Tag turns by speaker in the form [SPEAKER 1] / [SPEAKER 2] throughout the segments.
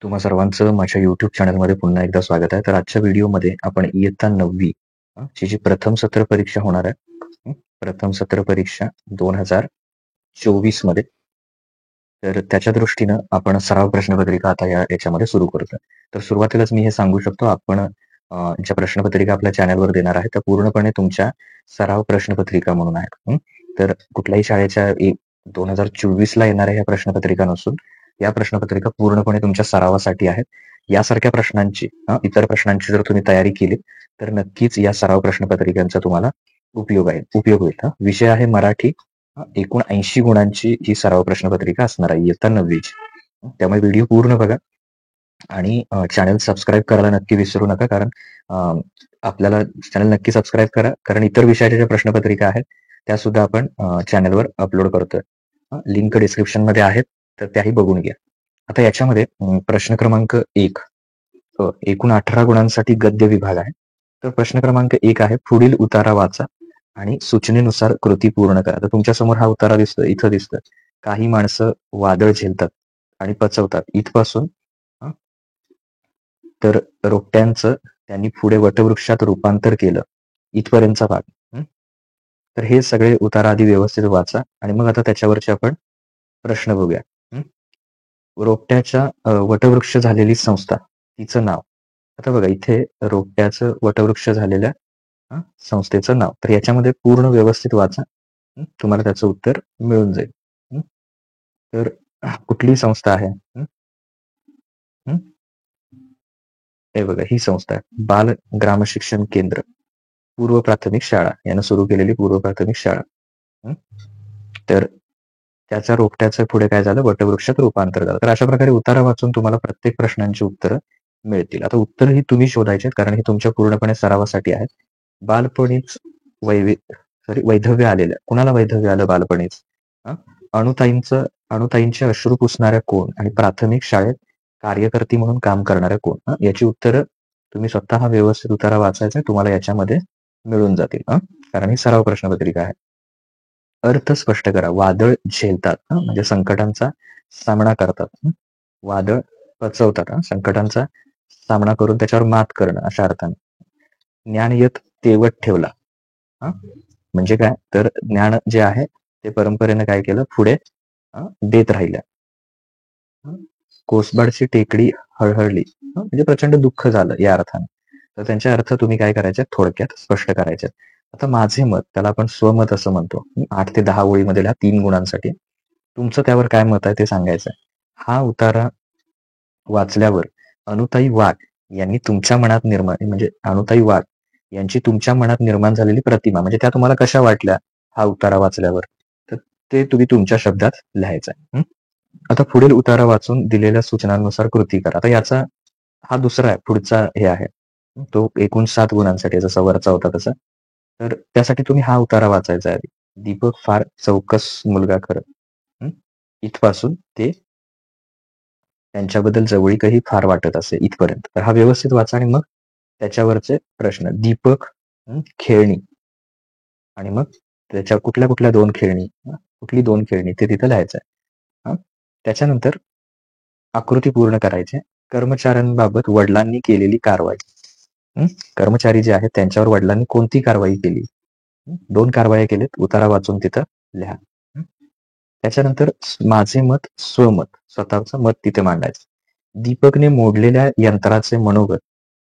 [SPEAKER 1] तुम्हा सर्वांचं माझ्या YouTube चॅनलमध्ये पुन्हा एकदा स्वागत आहे. तर आजच्या व्हिडिओमध्ये आपण इयत्ता 9वी ची जी प्रथम सत्र परीक्षा होणार आहे. प्रथम सत्र परीक्षा 2024 मध्ये. तर त्याच्या दृष्टीनं आपण सराव प्रश्नपत्रिका आता याच्यामध्ये सुरू करतोय. तर सुरुवातीलाच मी हे सांगू शकतो, आपण ज्या प्रश्नपत्रिका आपल्या चॅनलवर देणार आहे त्या पूर्णपणे तुमच्या सराव प्रश्नपत्रिका म्हणून आहेत. तर कुठल्याही शाळेच्या 2024 ला येणाऱ्या ह्या प्रश्नपत्रिका नसून या प्रश्नपत्रिका पूर्णपणे तुमच्या सरावासाठी आहेत. यासारख्या प्रश्नांची इतर प्रश्नांची जर तुम्ही तयारी केली तर नक्कीच या सराव प्रश्नपत्रिकांचा तुम्हाला उपयोग होईल. विषय आहे मराठी. एकूण 80 गुणांची ही सराव प्रश्नपत्रिका असणार आहे इयत्ता 9वीची. त्यामुळे व्हिडिओ पूर्ण बघा आणि चॅनल सबस्क्राईब करायला नक्की विसरू नका, कारण आपल्याला चॅनल नक्की सबस्क्राईब करा, कारण इतर विषयाच्या ज्या प्रश्नपत्रिका आहेत त्या सुद्धा आपण चॅनलवर अपलोड करतोय. लिंक डिस्क्रिप्शन मध्ये आहेत, तर त्याही बघून घ्या. आता याच्यामध्ये प्रश्न क्रमांक 1 एकूण 18 गुणांसाठी गद्य विभाग आहे. तर प्रश्न क्रमांक 1 आहे, पुढील उतारा वाचा आणि सूचनेनुसार कृती पूर्ण करा. तर तुमच्या समोर हा उतारा दिसतोय, इथं दिसतोय, काही माणसं वादळ झेलतात आणि पचवतात इथपासून तर रोपट्यांचं त्यांनी पुढे वटवृक्षात रूपांतर केलं इथपर्यंतचा भाग. तर हे सगळे उतार आधी व्यवस्थित वाचा आणि मग आता त्याच्यावरचे आपण प्रश्न बघूया. रोपट्याच्या वटवृक्ष झालेली संस्था, तिचं नाव. आता बघा इथे रोपट्याचं वटवृक्ष झालेल्या संस्थेचं नाव. तर याच्यामध्ये पूर्ण व्यवस्थित वाचा, तुम्हाला त्याचं उत्तर मिळून जाईल. तर कुठली संस्था आहे? हे बघा, ही संस्था आहे बाल ग्राम शिक्षण केंद्र पूर्व प्राथमिक शाळा यानं सुरू केलेली पूर्व प्राथमिक शाळा. तर त्याच्या रोपट्याचं पुढे काय झालं, वटवृक्षात रूपांतर झालं. तर अशा प्रकारे उतारा वाचून तुम्हाला प्रत्येक प्रश्नांची उत्तरं मिळतील. आता उत्तर ही तुम्ही शोधायचे, कारण हे तुमच्या पूर्णपणे सरावासाठी आहेत. बालपणीच वैधव्य आलेलं, कुणाला वैधव्य आलं बालपणीच? अणुताईंचे अश्रू पुसणाऱ्या कोण आणि प्राथमिक शाळेत कार्यकर्ती म्हणून काम करणाऱ्या कोण? याची उत्तरं तुम्ही स्वतः व्यवस्थित उतारा वाचायचा, तुम्हाला याच्यामध्ये मिळून जातील. कारण ही सराव प्रश्नपत्रिका आहे. अर्थ स्पष्ट करा. वादळ झेलतात म्हणजे संकटांचा सामना करतात. वादळ पचवतात, संकटांचा सामना करून त्याच्यावर मात करणं अशा अर्थाने. ज्ञानयत तेवत ठेवला म्हणजे काय, तर ज्ञान जे आहे ते परंपरेने काय केलं, पुढे देत राहिल्या. कोसबाडची टेकडी हळहळली म्हणजे प्रचंड दुःख झालं या अर्थाने. तर त्यांचे अर्थ तुम्ही काय करायचे, थोडक्यात स्पष्ट करायचे. आता माझे मत, त्याला आपण स्वमत असं म्हणतो. 8 ते 10 ओळीमधल्या 3 गुणांसाठी तुमचं त्यावर काय मत आहे ते सांगायचं. हा उतारा वाचल्यावर अनुताई वाघ यांनी तुमच्या मनात म्हणजे अनुताई वाघ यांची तुमच्या मनात निर्माण झालेली प्रतिमा, म्हणजे त्या तुम्हाला कशा वाटल्या हा उतारा वाचल्यावर, तर ते तुम्ही तुमच्या शब्दात लिहायचं. आता पुढील उतारा वाचून दिलेल्या सूचनांनुसार कृती करा. आता याचा हा दुसरा आहे, पुढचा हे आहे तो एकूण 7 गुणांसाठी, जसा वरचा होता तसा. तर त्यासाठी तुम्ही हा उतारा वाचायचा आहे. दीपक फार चौकस मुलगा खरं, इथपासून ते त्यांच्याबद्दल जवळीकही फार वाटत असे इथपर्यंत. तर हा व्यवस्थित वाचा आणि मग त्याच्यावरचे प्रश्न. दीपक खेळणी आणि मग त्याच्या कुठल्या कुठल्या 2 खेळणी, कुठली 2 खेळणी ते तिथं लिहायचं आहे. त्याच्यानंतर आकृती पूर्ण करायचे. कर्मचाऱ्यांबाबत वडिलांनी केलेली कारवाई. कर्मचारी जे आहेत त्यांच्यावर वडिलांनी कोणती कारवाई केली, 2 कारवाया केलेत, उतारा वाचून तिथं लिहा. त्याच्यानंतर माझे मत स्वमत, स्वतःचं मत तिथे मांडायचं. दीपकने मोडलेल्या यंत्राचे मनोगत,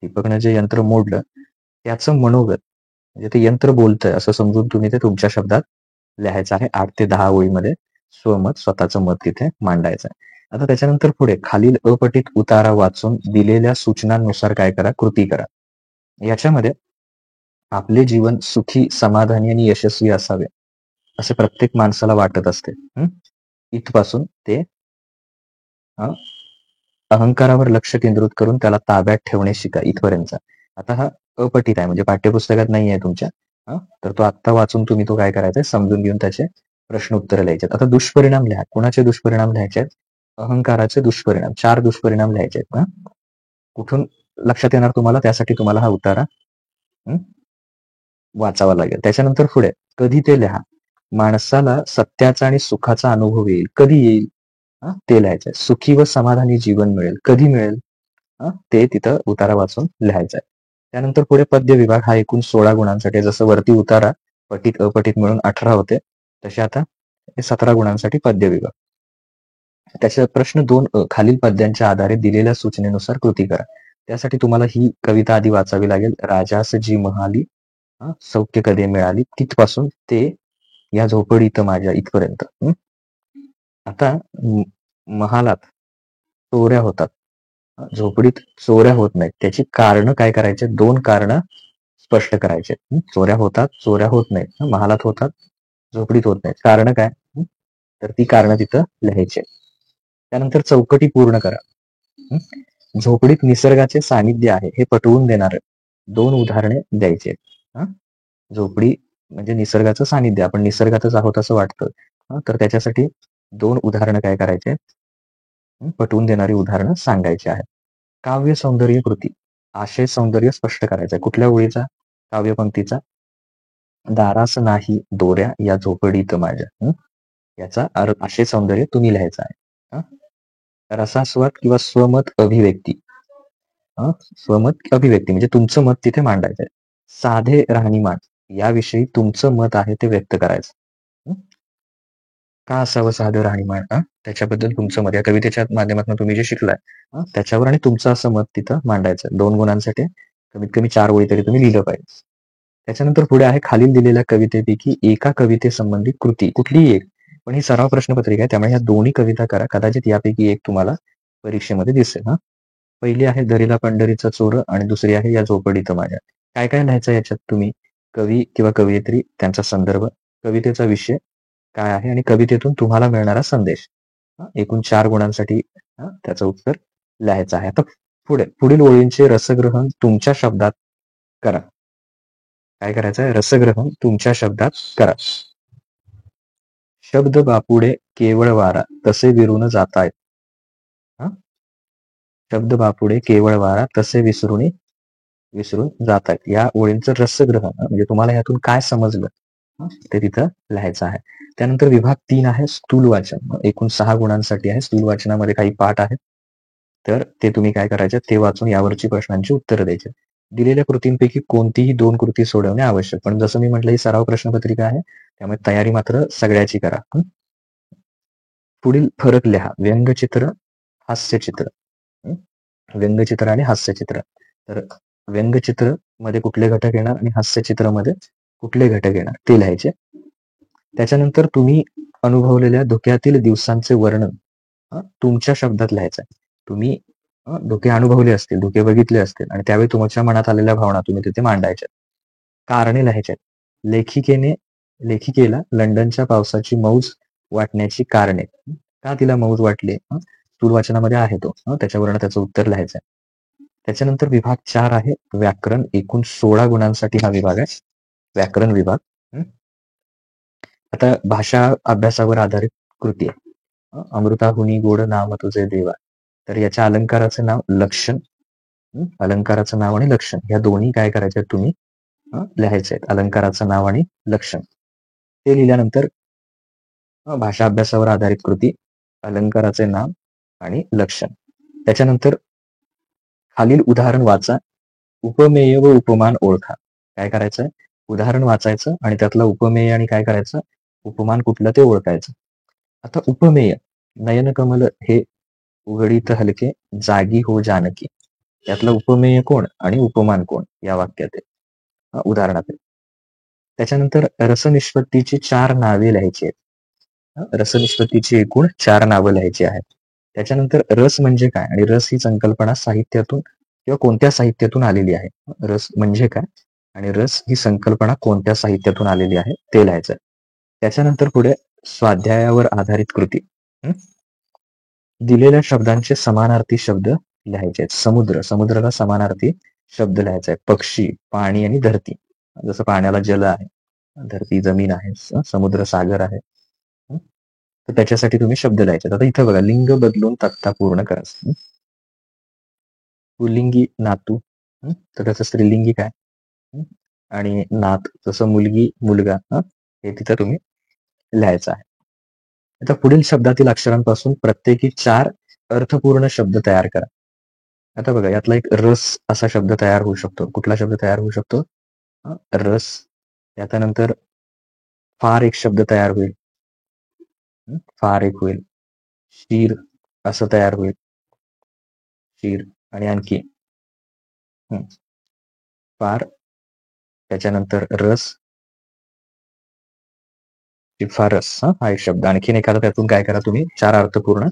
[SPEAKER 1] दीपकने जे यंत्र मोडलं त्याचं मनोगत म्हणजे ते यंत्र बोलतंय असं समजून तुम्ही ते तुमच्या शब्दात लिहायचं आहे. 8 ते 10 ओळीमध्ये स्वमत, स्वतःचं मत तिथे मांडायचं आहे. आता त्याच्यानंतर पुढे खालील अपठित उतारा वाचून दिलेल्या सूचनांनुसार काय करा, कृती करा. याच्यामध्ये आपले जीवन सुखी, समाधानी आणि यशस्वी असावे असे प्रत्येक माणसाला वाटत असते. इथपासून ते अहंकारावर लक्ष केंद्रित करून त्याला ताब्यात ठेवणे शिका इथपर्यंत. आता हा अपठित आहे म्हणजे पाठ्यपुस्तकात नाही आहे तुमच्या, तर तो आत्ता वाचून तुम्ही तो काय करायचा, समजून घेऊन त्याचे प्रश्न उत्तर लिहायचे. आता दुष्परिणाम लिहा. कोणाचे दुष्परिणाम लिहायचे आहेत? अहंकाराचे दुष्परिणाम. 4 दुष्परिणाम लिहायचे आहेत. कुठून लक्षात येणार तुम्हाला, त्यासाठी तुम्हाला हा उतारा वाचावा लागेल. त्याच्यानंतर पुढे कधी ते लिहा. माणसाला सत्याचा आणि सुखाचा अनुभव येईल. कधी येईल? ते लिहायचंय. सुखी व समाधानी जीवन मिळेल, कधी मिळेल? ते तिथं उतारा वाचून लिहायचा आहे. त्यानंतर पुढे पद्य विभाग हा एकूण 16 गुणांसाठी आहे. जसं वरती उतारा पठित अपठित मिळून 18 होते, तसे आता 17 गुणांसाठी पद्य विभाग. त्याच्या प्रश्न 2 खालील पद्यांच्या आधारे दिलेल्या सूचनेनुसार कृती करा. त्यासाठी तुम्हाला ही कविता आधी वाचावी लागेल. राजास जी महाली सौख्य कधी मिळाली, तिथपासून ते या झोपडीत माझ्या इथपर्यंत. आता महालात चोऱ्या होतात, झोपडीत चोऱ्या होत नाहीत. त्याची कारण काय करायचे? 2 कारण स्पष्ट करायचे. चोऱ्या होतात, चोऱ्या होत नाहीत. महालात होतात, झोपडीत होत नाहीत. कारण काय? तर ती कारण तिथं लिहायचे. त्यानंतर चौकटी पूर्ण करा. झोपडीत निसर्गाचे सानिध्य आहे हे पटवून देणार 2 उदाहरणे द्यायचे. झोपडी म्हणजे निसर्गाचं सानिध्य, आपण निसर्गातच आहोत असं वाटतं. तर त्याच्यासाठी 2 उदाहरणं काय करायचे? पटवून देणारी उदाहरणं सांगायची आहेत. काव्य सौंदर्य कृती, आशय सौंदर्य स्पष्ट करायचं. कुठल्या ओळीचा? काव्यपंक्तीचा. दारास नाही दोऱ्या या झोपडीत माझ्या. याचा आशय सौंदर्य तुम्ही लिहायचं आहे. रसास्वाद किंवा स्वमत अभिव्यक्ती. स्वमत अभिव्यक्ती म्हणजे तुमचं मत तिथे मांडायचं आहे. साधे राहणीमान याविषयी तुमचं मत आहे ते व्यक्त करायचं. का असावं साधं राहणीमान? त्याच्याबद्दल तुमचं मत या कवितेच्या माध्यमातून तुम्ही जे शिकलाय त्याच्यावर आणि तुमचं असं मत तिथं मांडायचं. 2 गुणांसाठी कमीत कमी 4 ओळी तरी तुम्ही लिहिलं पाहिजे. त्याच्यानंतर पुढे आहे खालील दिलेल्या कवितेपैकी एका कवितेसंबंधी कृती, कुठलीही एक. पण ही सराव प्रश्नपत्रिका आहे, त्यामुळे ह्या दोन्ही कविता करा. कदाचित यापैकी एक तुम्हाला परीक्षेमध्ये दिसेल. पहिली आहे दरीला पंढरीचा चोर आणि दुसरी आहे या झोपडीत माझ्या. काय काय लिहायचं याच्यात तुम्ही? कवी किंवा कवयित्री, त्यांचा संदर्भ, कवितेचा विषय काय आहे आणि कवितेतून तुम्हाला मिळणारा संदेश. एकूण 4 गुणांसाठी त्याचं उत्तर लिहायचं आहे. आता पुढील ओळींचे रसग्रहण तुमच्या शब्दात करा. काय करायचं आहे? रसग्रहण तुमच्या शब्दात करा. शब्द बापुडे केवळ वारा तसे विरून जातायत. शब्द बापुडे केवळ वारा तसे विसरून जातायत. या ओळींचं रसग्रहण म्हणजे तुम्हाला यातून काय समजलं ते तिथं लिहायचं आहे. त्यानंतर विभाग 3 आहे स्थूल वाचन. एकूण 6 गुणांसाठी आहे. स्थूल वाचनामध्ये काही पाठ आहेत, तर ते तुम्ही काय करायचे? ते वाचून यावरची प्रश्नांची उत्तरं द्यायची. दिलेल्या कृतींपैकी कोणतीही 2 कृती सोडवणे आवश्यक. पण जसं मी म्हटलं ही सराव प्रश्नपत्रिका आहे, त्यामुळे तयारी मात्र सगळ्याची करा. पुढील फरक लिहा. व्यंगचित्र, हास्यचित्र. व्यंगचित्र आणि हास्यचित्र. तर व्यंगचित्र मध्ये कुठले घटक येणार आणि हास्यचित्रामध्ये कुठले घटक येणार ते लिहायचे. त्याच्यानंतर तुम्ही अनुभवलेल्या धोक्यातील दिवसांचे वर्णन तुमच्या शब्दात लिहायचं आहे. तुम्ही धोके अनुभवले असतील, धोके बघितले असतील आणि त्यावेळी तुमच्या मनात आलेल्या भावना तुम्ही तिथे मांडायच्या. कारणे लिहायच्या. लेखिकेला लंडनच्या पावसाची मौज वाटण्याची कारणे. का तिला मौज वाटली? स्थूल वाचनामध्ये आहे तो. त्याच्यावरनं त्याचं उत्तर लिहायचं आहे. त्याच्यानंतर विभाग 4 आहे व्याकरण. एकूण 16 गुणांसाठी हा विभाग आहे, व्याकरण विभाग. आता भाषा अभ्यासावर आधारित कृती आहे. अमृताहुनी गोड नाम तुझे देवा. तर याच्या अलंकाराचं नाव लक्षण, अलंकाराचं नाव आणि लक्षण या दोन्ही काय करायचे तुम्ही लिहायचे आहेत. अलंकाराचं नाव आणि लक्षण ते लिहिल्यानंतर भाषा अभ्यासावर आधारित कृती, अलंकाराचे नाव आणि लक्षण. त्याच्यानंतर खालील उदाहरण वाचा, उपमेय व उपमान ओळखा. काय करायचं? उदाहरण वाचायचं आणि त्यातलं उपमेय आणि काय करायचं? उपमान कुठलं ते ओळखायचं. आता उपमेय, नयनकमल हे उघडीत हलके जागी हो जानकी. यातलं उपमेय कोण आणि उपमान कोण या वाक्यात आहे, उदाहरणात. त्याच्यानंतर रसनिष्पत्तीची 4 नावे लिहायची आहेत. रसनिष्पत्तीची एकूण 4 नावं लिहायची आहेत. त्याच्यानंतर रस म्हणजे काय आणि रस ही संकल्पना साहित्यातून किंवा कोणत्या साहित्यातून आलेली आहे. रस म्हणजे काय आणि रस ही संकल्पना कोणत्या साहित्यातून आलेली आहे ते लिहायचं. त्याच्यानंतर पुढे स्वाध्यायावर आधारित कृती. दिलेल्या शब्दांचे समानार्थी शब्द लिहायचे आहेत. समुद्र, समुद्राला समानार्थी शब्द लिहायचा आहे. पक्षी, पाणी आणि धरती. जसं पाण्याला जल आहे, धरती जमीन आहे, समुद्र सागर आहे. तर त्याच्यासाठी तुम्ही शब्द लिहायचे. आता इथं बघा, लिंग बदलून तक्ता पूर्ण करा. पुल्लिंगी नातू, तर त्याचं स्त्रीलिंगी काय आणि नात जसं मुलगी मुलगा हे तिथं तुम्ही लिहायचं आहे. आता पुढील शब्दातील अक्षरांपासून प्रत्येकी 4 अर्थपूर्ण शब्द तयार करा. आता बघा यातला एक रस असा शब्द तयार होऊ शकतो. कुठला शब्द तयार होऊ शकतो? रस. त्याच्यानंतर फार एक शब्द तयार होईल. फार एक होईल. शीर असं तयार होईल. शीर आणि आणखी फार, त्याच्यानंतर रस, शिफारस हा एक शब्द. आणखीन एखादा त्यातून काय करा तुम्ही 4 अर्थपूर्ण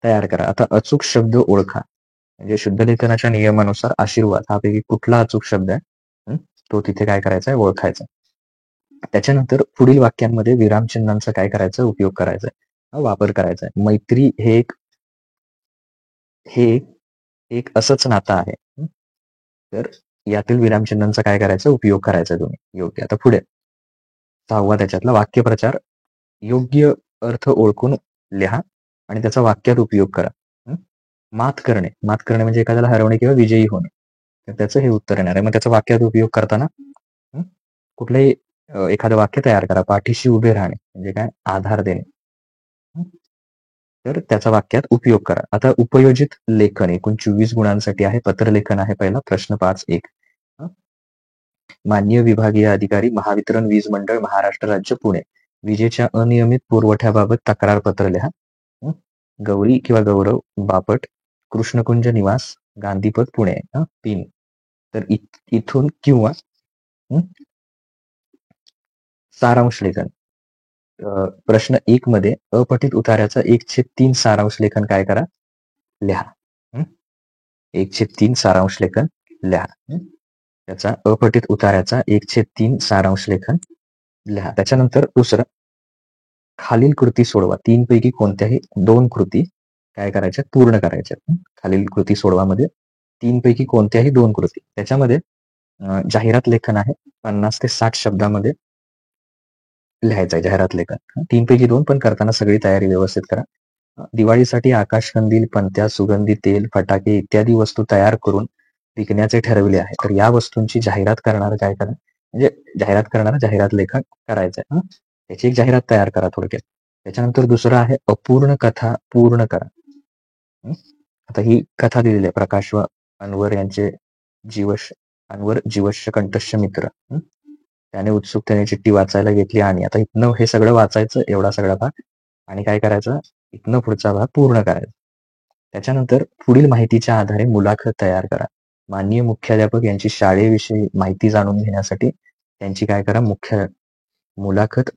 [SPEAKER 1] तयार करा. आता अचूक शब्द ओळखा. म्हणजे शुद्ध लेखनाच्या नियमानुसार आशीर्वाद हा पैकी कुठला अचूक शब्द आहे तो तिथे काय करायचा आहे? ओळखायचा. त्याच्यानंतर पुढील वाक्यांमध्ये विरामचिन्हांचा काय करायचा? उपयोग करायचा, वापर करायचा आहे. मैत्री हे एक असंच नातं आहे. तर यातील विरामचिन्हांचा काय करायचा? उपयोग करायचा तुम्ही योग्य. आता पुढे 6वा त्याच्यातला वाक्यप्रचार. योग्य अर्थ ओळखून लिहा आणि त्याचा वाक्यात उपयोग करा. मात करणे म्हणजे एखाद्याला हरवणे किंवा विजयी होणे. तर त्याचं हे उत्तर येणार आहे. मग त्याचा वाक्यात उपयोग करताना कुठलंही एखादं वाक्य तयार करा. पाठीशी उभे राहणे म्हणजे काय? आधार देणे. तर त्याचा वाक्यात उपयोग करा. आता उपयोजित लेखन एकूण 24 गुणांसाठी आहे. पत्रलेखन आहे पहिला. प्रश्न 5.1. मान्य विभागीय अधिकारी, महावितरण वीज मंडळ, महाराष्ट्र राज्य, पुणे. विजेच्या अनियमित पुरवठ्याबाबत तक्रारपत्र लिहा. गौरी किंवा गौरव बापट, कृष्णकुंज निवास, गांधीपथ, पुणे. 3. तर इथून किंवा सारांश लेखन. प्रश्न 1 मध्ये अपठित उतार्याचा 1/3 सारांश लेखन काय करा? लिहा. 1/3 सारांश लेखन लिहा. त्याचा अपठित उतार्याचा 1/3 सारांश लेखन लिहा. त्याच्यानंतर दुसरं, खालील कृती सोडवा. 3 पैकी कोणत्याही 2 कृती काय करायच्या? पूर्ण करायच्या. खालील कृती सोडवा मध्ये 3 पैकी कोणत्याही 2 कृती. त्याच्यामध्ये जाहिरात लेखन आहे. 50 ते 60 शब्दामध्ये लिहायचं आहे जाहिरात लेखन. 3 पैकी 2 पण करताना सगळी तयारी व्यवस्थित करा. दिवाळीसाठी आकाशकंदील, पणत्या, सुगंधी तेल, फटाके इत्यादी वस्तू तयार करून विकण्याचे ठरविले आहे. तर या वस्तूंची जाहिरात करणार काय करा? म्हणजे जाहिरात करणारा जाहिरात लेखन करायचं आहे. त्याची एक जाहिरात तयार करा थोडक्यात. त्याच्यानंतर दुसरं आहे अपूर्ण कथा पूर्ण करा. आता ही कथा दिलेली आहे. प्रकाश व अनवर यांचे अनवर जीवश्य कंठस्य मित्र. त्याने उत्सुकतेने चिठ्ठी वाचायला घेतली आणि आता इथनं हे सगळं वाचायचं, एवढा सगळा भाग, आणि काय करायचं? इथनं पुढचा भाग पूर्ण करायचा. त्याच्यानंतर पुढील माहितीच्या आधारे मुलाखत तयार करा. माननीय मुख्याध्यापक यांची शाळेविषयी माहिती जाणून घेण्यासाठी त्यांची काय करा? मुलाखत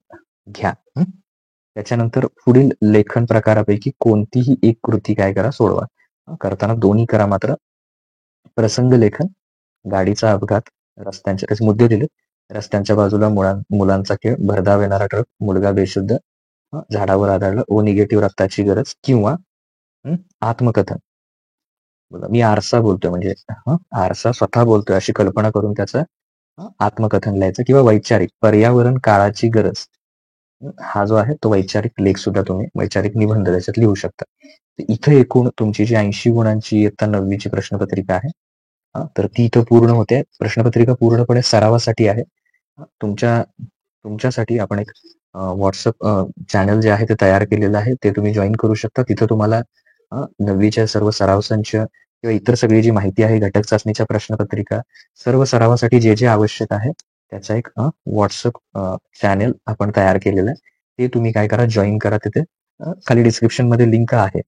[SPEAKER 1] घ्या. त्याच्यानंतर पुढील लेखन प्रकारापैकी कोणतीही एक कृती काय करा? सोडवा. करताना दोन्ही करा मात्र. प्रसंग लेखन, गाडीचा अपघात, रस्त्यांचे त्याचे मुद्दे दिले. रस्त्यांच्या बाजूला मुलांचा खेळ, भरधाव येणारा ट्रक, मुलगा बेशुद्ध, झाडावर आढळलं, ओ निगेटिव्ह रक्ताची गरज, किंवा आत्मकथन. मी आरसा बोलतोय म्हणजे आरसा स्वतः बोलतोय अशी कल्पना करून त्याचं आत्मकथन लिहायचं. किंवा वैचारिक, पर्यावरण काळाची गरज, हा जो आहे तो वैचारिक लेख सुद्धा तुम्ही वैचारिक निबंध त्याच्यात लिहू शकता. इथं एकूण तुमची जी 80 गुणांची इयत्ता 9वीची प्रश्नपत्रिका आहे तर ती इथं पूर्ण होते. प्रश्नपत्रिका पूर्णपणे सरावासाठी आहे. तुमच्यासाठी आपण एक व्हॉट्सअप चॅनल जे आहे ते तयार केलेलं आहे. ते तुम्ही जॉईन करू शकता. तिथं तुम्हाला 9वीच्या सर्व सराव संच किंवा इतर सगळी जी माहिती आहे, घटक चाचणीच्या प्रश्नपत्रिका, सर्व सरावासाठी जे जे आवश्यक आहे त्याचा एक व्हॉट्सअप चॅनल आपण तयार केलेलं आहे. ते तुम्ही काय करा? जॉईन करा. तिथे खाली डिस्क्रिप्शन मध्ये लिंक आहे.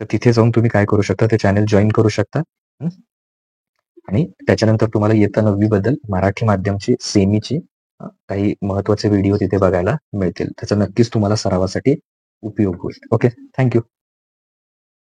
[SPEAKER 1] तर तिथे जाऊन तुम्ही काय करू शकता? ते चॅनल जॉईन करू शकता. आणि त्याच्यानंतर तुम्हाला इयत्ता 9वी बद्दल मराठी माध्यमची सेमीची काही महत्वाचे व्हिडिओ तिथे बघायला मिळतील. त्याचा नक्कीच तुम्हाला सरावासाठी उपयोग होईल. Okay, thank you.